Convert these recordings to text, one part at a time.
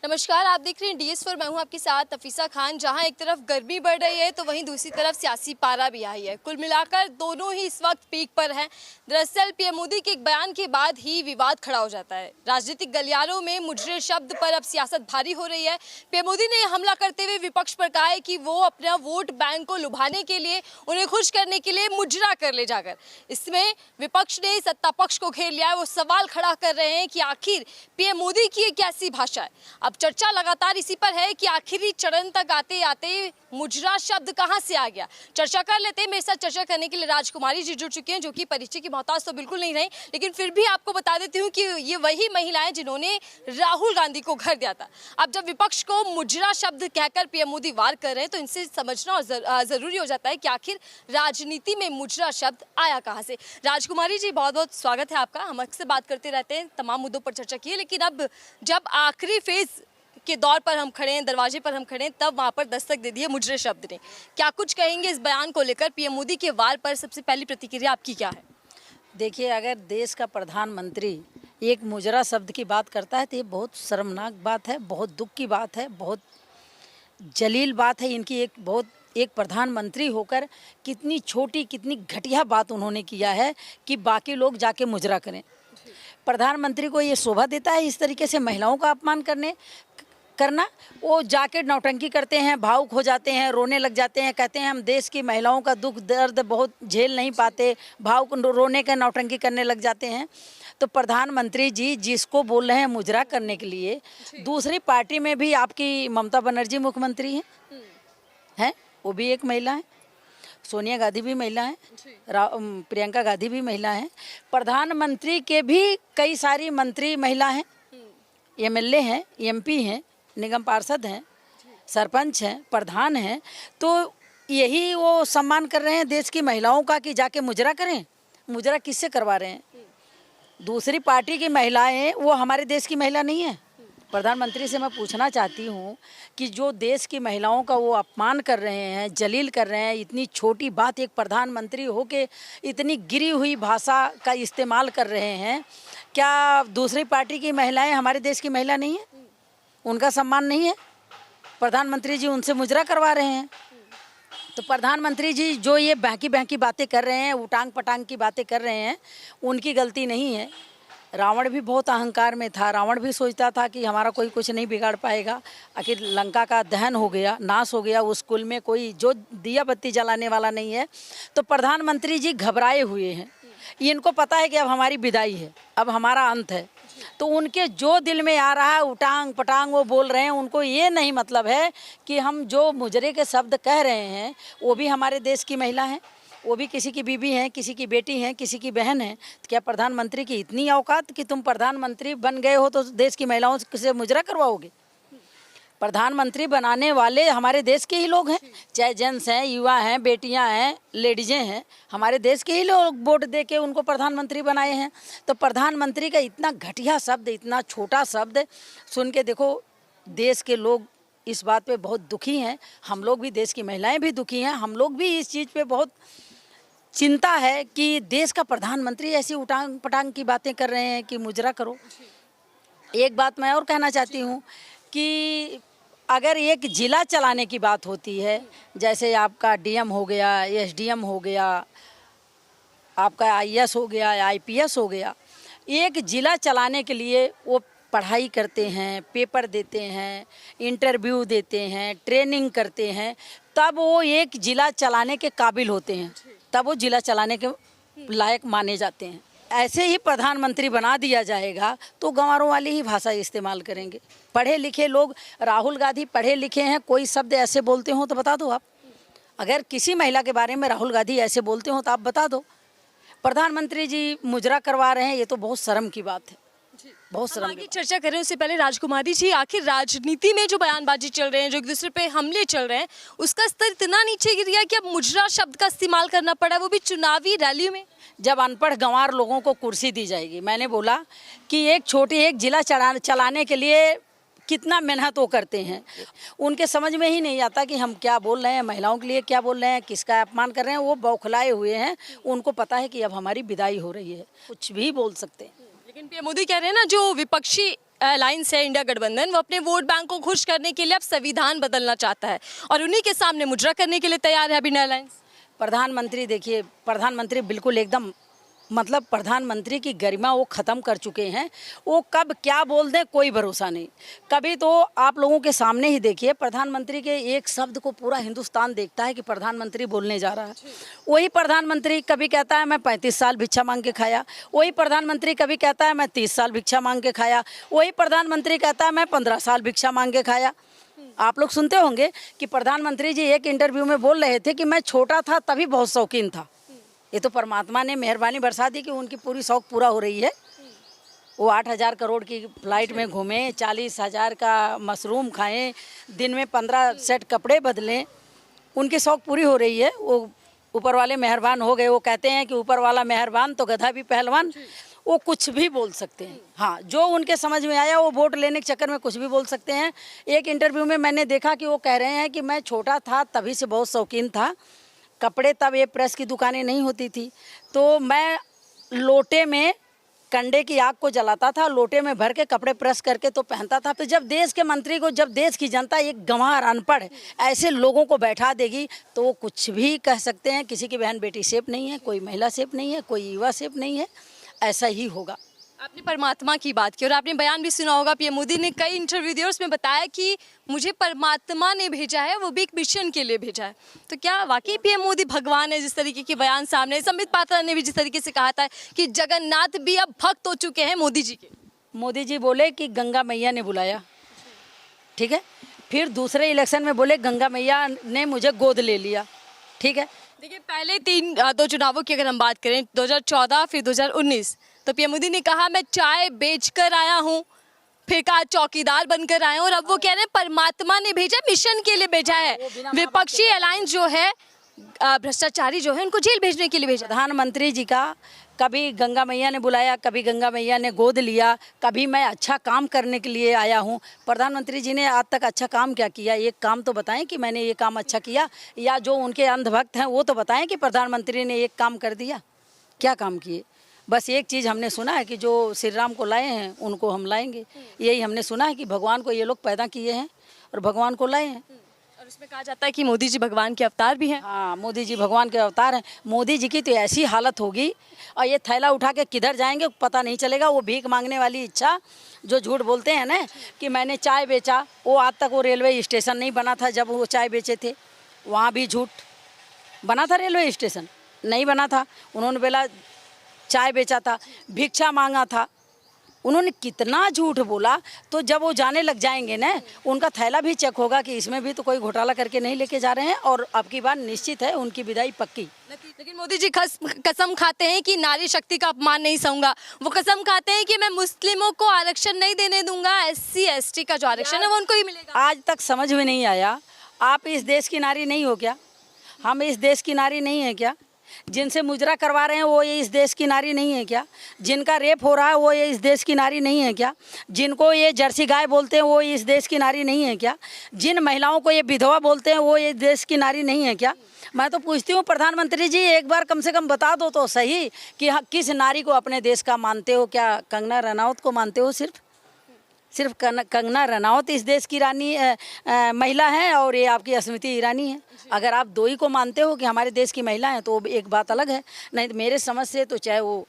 नमस्कार, आप देख रहे हैं DS4। मैं हूं आपके साथ नफीसा खान। जहां एक तरफ गर्मी बढ़ रही है तो वहीं दूसरी तरफ सियासी पारा भी आई है। कुल मिलाकर दोनों ही इस वक्त पीक पर हैं। दरअसल पीएम मोदी के एक बयान के बाद ही विवाद खड़ा हो जाता है। राजनीतिक गलियारों में मुजरे शब्द पर अब सियासत भारी हो रही है। पीएम मोदी ने हमला करते हुए विपक्ष पर कहा है कि वो अपना वोट बैंक को लुभाने के लिए, उन्हें खुश करने के लिए मुजरा कर ले जाकर। इसमें विपक्ष ने सत्ता पक्ष को घेर लिया है। वो सवाल खड़ा कर रहे हैं कि आखिर पीएम मोदी की ये कैसी भाषा है। अब चर्चा लगातार इसी पर है कि आखिरी चरण तक आते आते मुजरा शब्द कहां से आ गया। चर्चा कर लेते हैं। मेरे साथ चर्चा करने के लिए राजकुमारी जी जुड़ चुके हैं, जो कि परिचय की मोहताज तो बिल्कुल नहीं रही, लेकिन फिर भी आपको बता देती हूँ कि ये वही महिलाएं जिन्होंने राहुल गांधी को घर दिया था। अब जब विपक्ष को मुजरा शब्द कहकर पीएम मोदी वार कर रहे हैं तो इनसे समझना जरूरी हो जाता है कि आखिर राजनीति में मुजरा शब्द आया कहां से। राजकुमारी जी, बहुत बहुत स्वागत है आपका। हम अक्सर बात करते रहते हैं, तमाम मुद्दों पर चर्चा की है, लेकिन अब जब आखिरी फेज के दौर पर हम खड़े हैं, दरवाजे पर हम खड़े हैं, तब वहां पर दस्तक दे दी है मुजरे शब्द ने। क्या कुछ कहेंगे इस बयान को लेकर? पीएम मोदी के वार पर सबसे पहली प्रतिक्रिया आपकी क्या है? देखिए, अगर देश का प्रधानमंत्री एक मुजरा शब्द की बात करता है तो ये बहुत शर्मनाक बात है, बहुत दुख की बात है, बहुत जलील बात है। इनकी एक प्रधानमंत्री होकर कितनी छोटी, कितनी घटिया बात उन्होंने किया है कि बाकी लोग जाके मुजरा करें। प्रधानमंत्री को ये शोभा देता है इस तरीके से महिलाओं का अपमान करना। वो जाके नौटंकी करते हैं, भावुक हो जाते हैं, रोने लग जाते हैं, कहते हैं हम देश की महिलाओं का दुख दर्द बहुत झेल नहीं पाते, भावुक रोने का नौटंकी करने लग जाते हैं। तो प्रधानमंत्री जी जिसको बोल रहे हैं मुजरा करने के लिए, दूसरी पार्टी में भी आपकी ममता बनर्जी मुख्यमंत्री हैं, वो भी एक महिला है, सोनिया गांधी भी महिला हैं, प्रियंका गांधी भी महिला हैं, प्रधानमंत्री के भी कई सारी मंत्री महिला हैं, MLA हैं, MP हैं, निगम पार्षद हैं, सरपंच हैं, प्रधान हैं। तो यही वो सम्मान कर रहे हैं देश की महिलाओं का कि जाके मुजरा करें। मुजरा किससे करवा रहे हैं? दूसरी पार्टी की महिलाएं, वो हमारे देश की महिला नहीं है। प्रधानमंत्री से मैं पूछना चाहती हूँ कि जो देश की महिलाओं का वो अपमान कर रहे हैं, जलील कर रहे हैं, इतनी छोटी बात एक प्रधानमंत्री हो के इतनी गिरी हुई भाषा का इस्तेमाल कर रहे हैं, क्या दूसरी पार्टी की महिलाएं हमारे देश की महिला नहीं है? उनका सम्मान नहीं है? प्रधानमंत्री जी उनसे मुजरा करवा रहे हैं। तो प्रधानमंत्री जी जो ये बहकी बहकी बातें कर रहे हैं, उटांग पटांग की बातें कर रहे हैं, उनकी गलती नहीं है। रावण भी बहुत अहंकार में था। रावण भी सोचता था कि हमारा कोई कुछ नहीं बिगाड़ पाएगा। आखिर लंका का दहन हो गया, नाश हो गया, उस कुल में कोई जो दिया बत्ती जलाने वाला नहीं है। तो प्रधानमंत्री जी घबराए हुए हैं। इनको पता है कि अब हमारी विदाई है, अब हमारा अंत है। तो उनके जो दिल में आ रहा है उटांग पटांग वो बोल रहे हैं। उनको ये नहीं मतलब है कि हम जो मुजरे के शब्द कह रहे हैं वो भी हमारे देश की महिला हैं, वो भी किसी की बीबी हैं, किसी की बेटी हैं, किसी की बहन है। तो क्या प्रधानमंत्री की इतनी औकात कि तुम प्रधानमंत्री बन गए हो तो देश की महिलाओं से मुजरा करवाओगे? प्रधानमंत्री बनाने वाले हमारे देश के ही लोग हैं, चाहे जेंट्स हैं, युवा हैं, बेटियां हैं, लेडीजें हैं, हमारे देश के ही लोग वोट दे के उनको प्रधानमंत्री बनाए हैं। तो प्रधानमंत्री का इतना घटिया शब्द, इतना छोटा शब्द सुन के देखो, देश के लोग इस बात पे बहुत दुखी हैं। हम लोग भी, देश की महिलाएं भी दुखी हैं। हम लोग भी इस चीज़ पे बहुत चिंता है कि देश का प्रधानमंत्री ऐसी उटांग पटांग की बातें कर रहे हैं कि मुजरा करो। एक बात मैं और कहना चाहती हूँ कि अगर एक ज़िला चलाने की बात होती है, जैसे आपका DM हो गया, SDM हो गया, आपका IAS हो गया, IPS हो गया, एक ज़िला चलाने के लिए वो पढ़ाई करते हैं, पेपर देते हैं, इंटरव्यू देते हैं, ट्रेनिंग करते हैं, तब वो एक ज़िला चलाने के काबिल होते हैं, तब वो ज़िला चलाने के लायक माने जाते हैं। ऐसे ही प्रधानमंत्री बना दिया जाएगा तो गंवारों वाली ही भाषा इस्तेमाल करेंगे। पढ़े लिखे लोग, राहुल गांधी पढ़े लिखे हैं, कोई शब्द ऐसे बोलते हो तो बता दो आप। अगर किसी महिला के बारे में राहुल गांधी ऐसे बोलते हो तो आप बता दो। प्रधानमंत्री जी मुजरा करवा रहे हैं, ये तो बहुत शर्म की बात है, बहुत शर्म की। चर्चा करें उससे पहले राजकुमारी जी, आखिर राजनीति में जो बयानबाजी चल रहे हैं, जो एक दूसरे पे हमले चल रहे हैं, उसका स्तर इतना नीचे गिर गया कि अब मुजरा शब्द का इस्तेमाल करना पड़ा, वो भी चुनावी रैली में। जब अनपढ़ गंवार लोगों को कुर्सी दी जाएगी, मैंने बोला कि एक जिला चलाने के लिए कितना मेहनत वो करते हैं, उनके समझ में ही नहीं आता कि हम क्या बोल रहे हैं, महिलाओं के लिए क्या बोल रहे हैं, किसका अपमान कर रहे हैं। वो बौखलाए हुए हैं। उनको पता है कि अब हमारी विदाई हो रही है, कुछ भी बोल सकते हैं। लेकिन पीएम मोदी कह रहे हैं ना, जो विपक्षी अलायंस है इंडिया गठबंधन, वो अपने वोट बैंक को खुश करने के लिए अब संविधान बदलना चाहता है और उन्हीं के सामने मुजरा करने के लिए तैयार है अभी इंडिया अलायंस। प्रधानमंत्री देखिए, प्रधानमंत्री बिल्कुल एकदम मतलब प्रधानमंत्री की गरिमा वो ख़त्म कर चुके हैं। वो कब क्या बोल दें कोई भरोसा नहीं। कभी तो आप लोगों के सामने ही देखिए, प्रधानमंत्री के एक शब्द को पूरा हिंदुस्तान देखता है कि प्रधानमंत्री बोलने जा रहा है। वही प्रधानमंत्री कभी कहता है मैं 35 साल भिक्षा मांग के खाया, वही प्रधानमंत्री कभी कहता है मैं 30 साल भिक्षा मांग के खाया, वही प्रधानमंत्री कहता है मैं 15 साल भिक्षा मांग के खाया। आप लोग सुनते होंगे कि प्रधानमंत्री जी एक इंटरव्यू में बोल रहे थे कि मैं छोटा था तभी बहुत शौकीन था। ये तो परमात्मा ने मेहरबानी बरसा दी कि उनकी पूरी शौक पूरा हो रही है। वो 8,000 करोड़ की फ्लाइट में घूमें, 40,000 का मशरूम खाएं, दिन में 15 सेट कपड़े बदलें, उनकी शौक पूरी हो रही है। वो ऊपर वाले मेहरबान हो गए। वो कहते हैं कि ऊपर वाला मेहरबान तो गधा भी पहलवान। वो कुछ भी बोल सकते हैं। हाँ, जो उनके समझ में आया वो वोट लेने के चक्कर में कुछ भी बोल सकते हैं। एक इंटरव्यू में मैंने देखा कि वो कह रहे हैं कि मैं छोटा था तभी से बहुत शौकीन था। कपड़े तब ये प्रेस की दुकानें नहीं होती थी, तो मैं लोटे में कंडे की आग को जलाता था, लोटे में भर के कपड़े प्रेस करके तो पहनता था। तो जब देश के मंत्री को, जब देश की जनता एक गंवार अनपढ़ ऐसे लोगों को बैठा देगी तो वो कुछ भी कह सकते हैं। किसी की बहन बेटी सेफ नहीं है, कोई महिला सेफ नहीं है, कोई युवा सेफ नहीं है। ऐसा ही होगा। आपने परमात्मा की बात की और आपने बयान भी सुना होगा, पीएम मोदी ने कई इंटरव्यू दिए, उसमें बताया कि मुझे परमात्मा ने भेजा है, वो भी एक मिशन के लिए भेजा है। तो क्या वाकई पीएम मोदी भगवान है? जिस तरीके के बयान सामने, संबित पात्रा ने भी जिस तरीके से कहा था कि जगन्नाथ भी अब भक्त हो चुके हैं मोदी जी के। मोदी जी बोले कि गंगा मैया ने बुलाया, ठीक है। फिर दूसरे इलेक्शन में बोले गंगा मैया ने मुझे गोद ले लिया, ठीक है। देखिए, पहले दो चुनावों की अगर हम बात करें, 2014 फिर 2019, तो पीएम मोदी ने कहा मैं चाय बेचकर आया हूँ, फिर कहा चौकीदार बनकर आया हूँ, और अब वो कह रहे हैं परमात्मा ने भेजा, मिशन के लिए भेजा है। विपक्षी अलायंस जो है, भ्रष्टाचारी जो है, उनको जेल भेजने के लिए भेजा। प्रधानमंत्री जी का कभी गंगा मैया ने बुलाया, कभी गंगा मैया ने गोद लिया, कभी मैं अच्छा काम करने के लिए आया हूँ। प्रधानमंत्री जी ने आज तक अच्छा काम क्या किया? एक काम तो बताएं कि मैंने ये काम अच्छा किया, या जो उनके अंधभक्त हैं वो तो बताएं कि प्रधानमंत्री ने एक काम कर दिया। क्या काम किए? बस एक चीज़ हमने सुना है कि जो श्री राम को लाए हैं उनको हम लाएंगे। यही हमने सुना है कि भगवान को ये लोग पैदा किए हैं और भगवान को लाए हैं। और उसमें कहा जाता है कि मोदी जी भगवान के अवतार भी हैं। हाँ, मोदी जी भगवान के अवतार हैं। मोदी जी की तो ऐसी हालत होगी और ये थैला उठा के किधर जाएंगे पता नहीं चलेगा। वो भीख मांगने वाली इच्छा, जो झूठ बोलते हैं ना कि मैंने चाय बेचा, वो आज तक वो रेलवे स्टेशन नहीं बना था। जब वो चाय बेचे थे वहाँ भी झूठ बना था, रेलवे स्टेशन नहीं बना था। उन्होंने बोला चाय बेचा था, भिक्षा मांगा था, उन्होंने कितना झूठ बोला। तो जब वो जाने लग जाएंगे ना, उनका थैला भी चेक होगा कि इसमें भी तो कोई घोटाला करके नहीं लेके जा रहे हैं, और अब की बार निश्चित है उनकी विदाई पक्की। लेकिन मोदी जी कसम खाते हैं कि नारी शक्ति का अपमान नहीं सहूंगा। वो कसम खाते हैं कि मैं मुस्लिमों को आरक्षण नहीं देने दूंगा, SC ST का जो आरक्षण है वो उनको ही मिलेगा। आज तक समझ में नहीं आया, आप इस देश की नारी नहीं हो क्या? हम इस देश की नारी नहीं है क्या? जिनसे मुजरा करवा रहे हैं वो ये इस देश की नारी नहीं है क्या? जिनका रेप हो रहा है वो ये इस देश की नारी नहीं है क्या? जिनको ये जर्सी गाय बोलते हैं वो इस देश की नारी नहीं है क्या? जिन महिलाओं को ये विधवा बोलते हैं वो ये देश की नारी नहीं है क्या? मैं तो पूछती हूँ प्रधानमंत्री जी, एक बार कम से कम बता दो तो सही कि हाँ, किस नारी को अपने देश का मानते हो? क्या कंगना रनौत को मानते हो? सिर्फ कंगना रनौत इस देश की रानी महिला है और ये आपकी स्मृति ईरानी है। अगर आप दो ही को मानते हो कि हमारे देश की महिला है तो एक बात अलग है। नहीं तो मेरे समझ से तो चाहे वो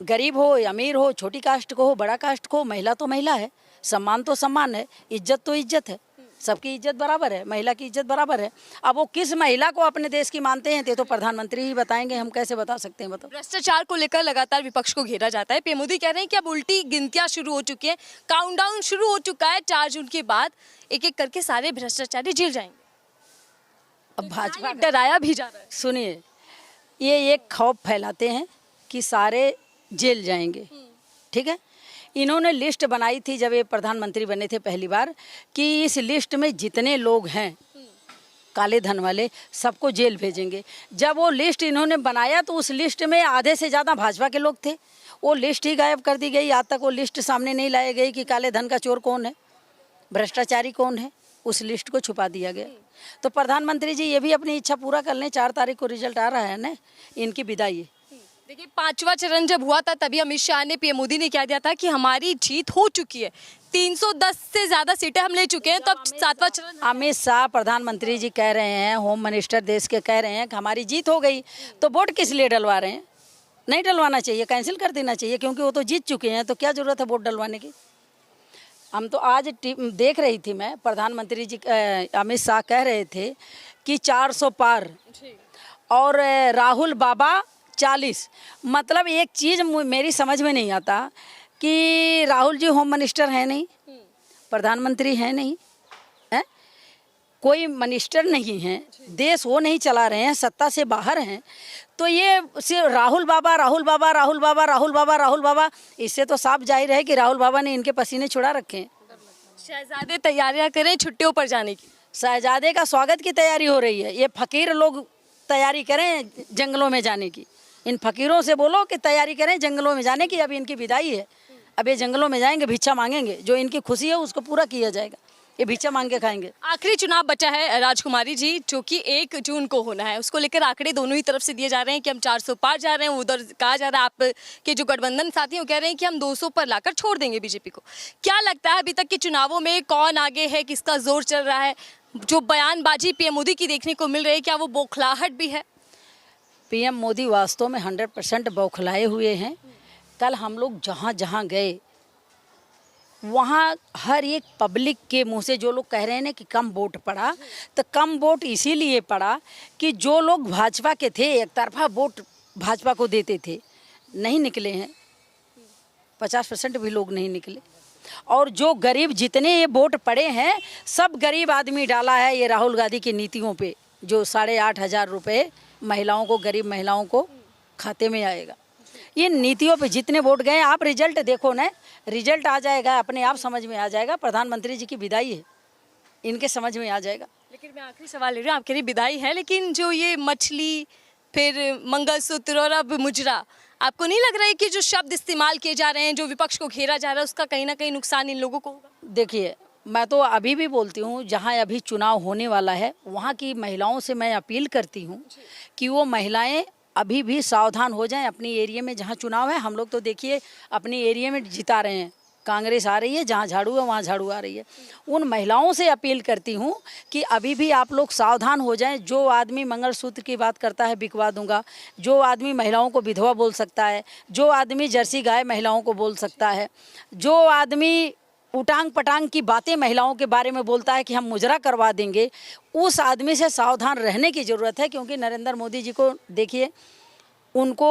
गरीब हो या अमीर हो, छोटी कास्ट को हो, बड़ा कास्ट को हो, महिला तो महिला है, सम्मान तो सम्मान है, इज्जत तो इज्जत है, सबकी इज्जत बराबर है, महिला की इज्जत बराबर है। अब वो किस महिला को अपने देश की मानते हैं तो प्रधानमंत्री ही बताएंगे, हम कैसे बता सकते हैं? बताओ। भ्रष्टाचार को लेकर लगातार विपक्ष को घेरा जाता है। पीएम मोदी कह रहे हैं कि अब उल्टी गिनतियां शुरू हो चुकी है, काउंटडाउन शुरू हो चुका है। 4 जून के बाद एक एक करके सारे भ्रष्टाचारी जेल जाएंगे। अब भाजपा डराया भी जा रहा है। सुनिए, ये एक खौफ फैलाते हैं कि सारे जेल जाएंगे, ठीक है। इन्होंने लिस्ट बनाई थी जब ये प्रधानमंत्री बने थे पहली बार कि इस लिस्ट में जितने लोग हैं काले धन वाले सबको जेल भेजेंगे। जब वो लिस्ट इन्होंने बनाया तो उस लिस्ट में आधे से ज़्यादा भाजपा के लोग थे। वो लिस्ट ही गायब कर दी गई। आज तक वो लिस्ट सामने नहीं लाई गई कि काले धन का चोर कौन है, भ्रष्टाचारी कौन है। उस लिस्ट को छुपा दिया गया। तो प्रधानमंत्री जी ये भी अपनी इच्छा पूरा कर लें। 4 तारीख को रिजल्ट आ रहा है ना, इनकी विदाई है। देखिए, 5वां चरण जब हुआ था तभी अमित शाह ने, पीएम मोदी ने कह दिया था कि हमारी जीत हो चुकी है, 310 से ज्यादा सीटें हम ले चुके हैं, तो अब 7वां चरण। अमित शाह प्रधानमंत्री जी कह रहे हैं, होम मिनिस्टर देश के कह रहे हैं कि हमारी जीत हो गई, तो वोट किस लिए डलवा रहे हैं? नहीं डलवाना चाहिए, कैंसिल कर देना चाहिए, क्योंकि वो तो जीत चुके हैं, तो क्या जरूरत है वोट डलवाने की। हम तो आज देख रही थी मैं, प्रधानमंत्री जी अमित शाह कह रहे थे कि 400 पार और राहुल बाबा 40। मतलब एक चीज़ मेरी समझ में नहीं आता कि राहुल जी होम मिनिस्टर हैं नहीं, प्रधानमंत्री हैं नहीं, है कोई मिनिस्टर नहीं है, देश वो नहीं चला रहे हैं, सत्ता से बाहर हैं, तो ये सिर्फ राहुल बाबा राहुल बाबा राहुल बाबा राहुल बाबा राहुल बाबा, इससे तो साफ जाहिर है कि राहुल बाबा ने इनके पसीने छुड़ा रखे हैं। शहजादे तैयारियां करें छुट्टियों पर जाने की। शहजादे का स्वागत की तैयारी हो रही है, ये फकीर लोग तैयारी करें जंगलों में जाने की। इन फकीरों से बोलो कि तैयारी करें जंगलों में जाने की, अब इनकी विदाई है, अब ये जंगलों में जाएंगे, भिक्षा मांगेंगे, जो इनकी खुशी है उसको पूरा किया जाएगा, ये भिक्षा मांग के खाएंगे। आखिरी चुनाव बचा है राजकुमारी जी, जो कि 1 जून को होना है, उसको लेकर आंकड़े दोनों ही तरफ से दिए जा रहे हैं कि हम 400 पार जा रहे हैं, उधर कहा जा रहा है आपके जो गठबंधन साथी हैं वो कह रहे हैं कि हम 200 पर लाकर छोड़ देंगे बीजेपी को। क्या लगता है अभी तक के चुनावों में कौन आगे है, किसका जोर चल रहा है? जो बयानबाजी पीएम मोदी की देखने को मिल रही है, क्या वो बौखलाहट भी है? पीएम मोदी वास्तव में 100% बौखलाए हुए हैं। कल हम लोग जहाँ जहाँ गए वहाँ हर एक पब्लिक के मुंह से जो लोग कह रहे हैं ना कि कम वोट पड़ा, तो कम वोट इसीलिए पड़ा कि जो लोग भाजपा के थे, एक तरफा वोट भाजपा को देते थे, नहीं निकले हैं, 50% भी लोग नहीं निकले। और जो गरीब जितने ये वोट पड़े हैं, सब गरीब आदमी डाला है ये राहुल गांधी की नीतियों पे, जो 8,500 रुपये महिलाओं को, गरीब महिलाओं को खाते में आएगा। ये नीतियों पे जितने वोट गए, आप रिजल्ट देखो ना, रिजल्ट आ जाएगा, अपने आप समझ में आ जाएगा। प्रधानमंत्री जी की विदाई है, इनके समझ में आ जाएगा। लेकिन मैं आखिरी सवाल ले रही हूँ, आपके लिए विदाई है, लेकिन जो ये मछली, फिर मंगलसूत्र और अब मुजरा, आपको नहीं लग रहा है कि जो शब्द इस्तेमाल किए जा रहे हैं, जो विपक्ष को घेरा जा रहा है, उसका कहीं ना कहीं नुकसान इन लोगों को होगा? देखिए, मैं तो अभी भी बोलती हूँ, जहाँ अभी चुनाव होने वाला है वहाँ की महिलाओं से मैं अपील करती हूँ कि वो महिलाएं अभी भी सावधान हो जाएं। अपनी एरिया में जहाँ चुनाव है, हम लोग तो देखिए अपनी एरिया में जिता रहे हैं, कांग्रेस आ रही है, जहाँ झाड़ू है वहाँ झाड़ू आ रही है। उन महिलाओं से अपील करती हूँ कि अभी भी आप लोग सावधान हो जाएं। जो आदमी मंगलसूत्र की बात करता है बिकवा दूंगा, जो आदमी महिलाओं को विधवा बोल सकता है, जो आदमी जर्सी गाय महिलाओं को बोल सकता है, जो आदमी उटांग पटांग की बातें महिलाओं के बारे में बोलता है कि हम मुजरा करवा देंगे, उस आदमी से सावधान रहने की ज़रूरत है। क्योंकि नरेंद्र मोदी जी को देखिए, उनको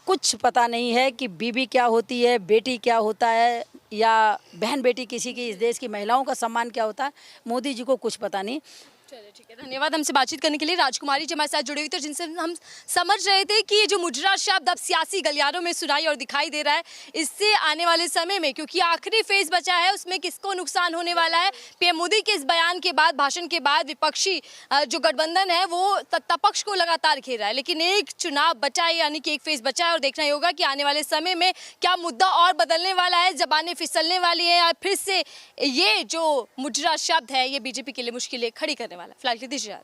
कुछ पता नहीं है कि बीबी क्या होती है, बेटी क्या होता है, या बहन बेटी किसी की, इस देश की महिलाओं का सम्मान क्या होता है, मोदी जी को कुछ पता नहीं। चलिए ठीक है, धन्यवाद हमसे बातचीत करने के लिए। राजकुमारी जी हमारे साथ जुड़ी हुई थी, जिनसे हम समझ रहे थे कि ये जो मुजरा शब्द अब सियासी गलियारों में सुनाई और दिखाई दे रहा है, इससे आने वाले समय में, क्योंकि आखिरी फेज बचा है, उसमें किसको नुकसान होने वाला है। पीएम मोदी के इस बयान के बाद, भाषण के बाद विपक्षी जो गठबंधन है वो सत्तापक्ष को लगातार घेर रहा है, लेकिन एक चुनाव बचा है, यानी कि एक फेज बचा है, और देखना ही होगा कि आने वाले समय में क्या मुद्दा और बदलने वाला है, जबानें फिसलने वाली है, या फिर से ये जो मुजरा शब्द है ये बीजेपी के लिए मुश्किलें खड़ी करने वाला है। फिलहाल के दीजिए।